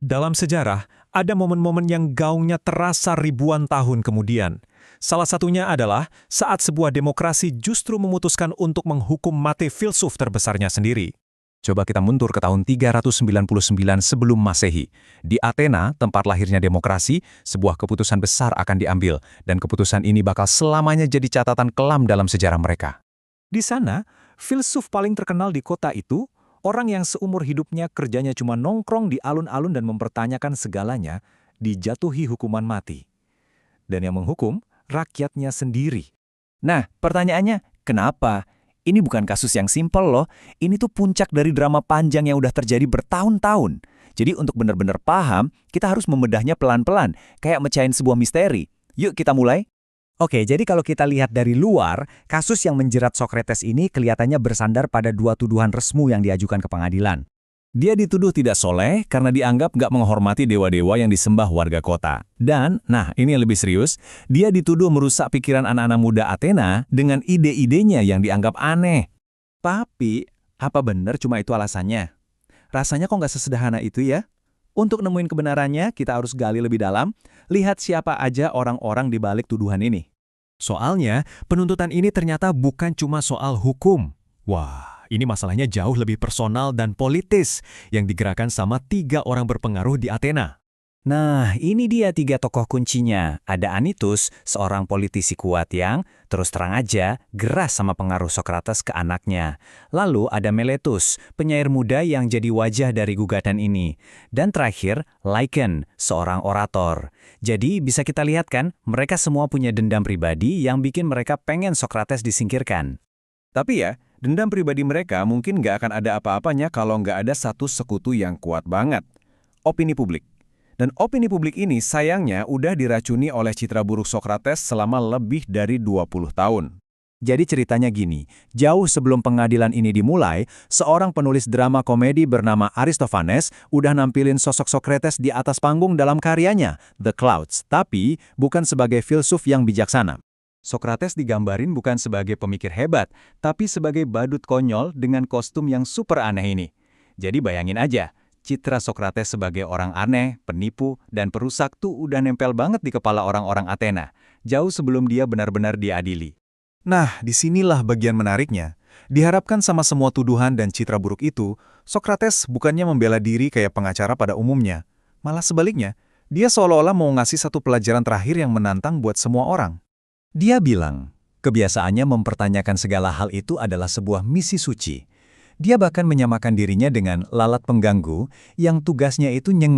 Dalam sejarah, ada momen-momen yang gaungnya terasa ribuan tahun kemudian. Salah satunya adalah saat sebuah demokrasi justru memutuskan untuk menghukum mati filsuf terbesarnya sendiri. Coba kita mundur ke tahun 399 sebelum Masehi. Di Athena, tempat lahirnya demokrasi, sebuah keputusan besar akan diambil, dan keputusan ini bakal selamanya jadi catatan kelam dalam sejarah mereka. Di sana, filsuf paling terkenal di kota itu, orang yang seumur hidupnya kerjanya cuma nongkrong di alun-alun dan mempertanyakan segalanya, dijatuhi hukuman mati. Dan yang menghukum, rakyatnya sendiri. Nah, pertanyaannya, kenapa? Ini bukan kasus yang simpel loh. Ini tuh puncak dari drama panjang yang udah terjadi bertahun-tahun. Jadi untuk benar-benar paham, kita harus membedahnya pelan-pelan, kayak mecahin sebuah misteri. Yuk kita mulai. Oke, jadi kalau kita lihat dari luar, kasus yang menjerat Socrates ini kelihatannya bersandar pada dua tuduhan resmu yang diajukan ke pengadilan. Dia dituduh tidak soleh karena dianggap nggak menghormati dewa-dewa yang disembah warga kota. Dan, nah ini yang lebih serius, dia dituduh merusak pikiran anak-anak muda Athena dengan ide-idenya yang dianggap aneh. Tapi, apa benar cuma itu alasannya? Rasanya kok nggak sesederhana itu ya? Untuk nemuin kebenarannya, kita harus gali lebih dalam, lihat siapa aja orang-orang di balik tuduhan ini. Soalnya, penuntutan ini ternyata bukan cuma soal hukum. Wah, ini masalahnya jauh lebih personal dan politis yang digerakkan sama 3 orang berpengaruh di Athena. Nah, ini dia 3 tokoh kuncinya. Ada Anytus, seorang politisi kuat yang, terus terang aja, geras sama pengaruh Socrates ke anaknya. Lalu ada Meletus, penyair muda yang jadi wajah dari gugatan ini. Dan terakhir, Lycon, seorang orator. Jadi bisa kita lihat kan, mereka semua punya dendam pribadi yang bikin mereka pengen Socrates disingkirkan. Tapi ya, dendam pribadi mereka mungkin nggak akan ada apa-apanya kalau nggak ada satu sekutu yang kuat banget. Opini publik. Dan opini publik ini sayangnya udah diracuni oleh citra buruk Socrates selama lebih dari 20 tahun. Jadi ceritanya gini, jauh sebelum pengadilan ini dimulai, seorang penulis drama komedi bernama Aristophanes udah nampilin sosok Socrates di atas panggung dalam karyanya, The Clouds, tapi bukan sebagai filsuf yang bijaksana. Socrates digambarin bukan sebagai pemikir hebat, tapi sebagai badut konyol dengan kostum yang super aneh ini. Jadi bayangin aja, citra Socrates sebagai orang aneh, penipu, dan perusak tuh udah nempel banget di kepala orang-orang Athena, jauh sebelum dia benar-benar diadili. Nah, disinilah bagian menariknya. Diharapkan sama semua tuduhan dan citra buruk itu, Socrates bukannya membela diri kayak pengacara pada umumnya. Malah sebaliknya, dia seolah-olah mau ngasih satu pelajaran terakhir yang menantang buat semua orang. Dia bilang, kebiasaannya mempertanyakan segala hal itu adalah sebuah misi suci. Dia bahkan menyamakan dirinya dengan lalat pengganggu yang tugasnya itu nyengat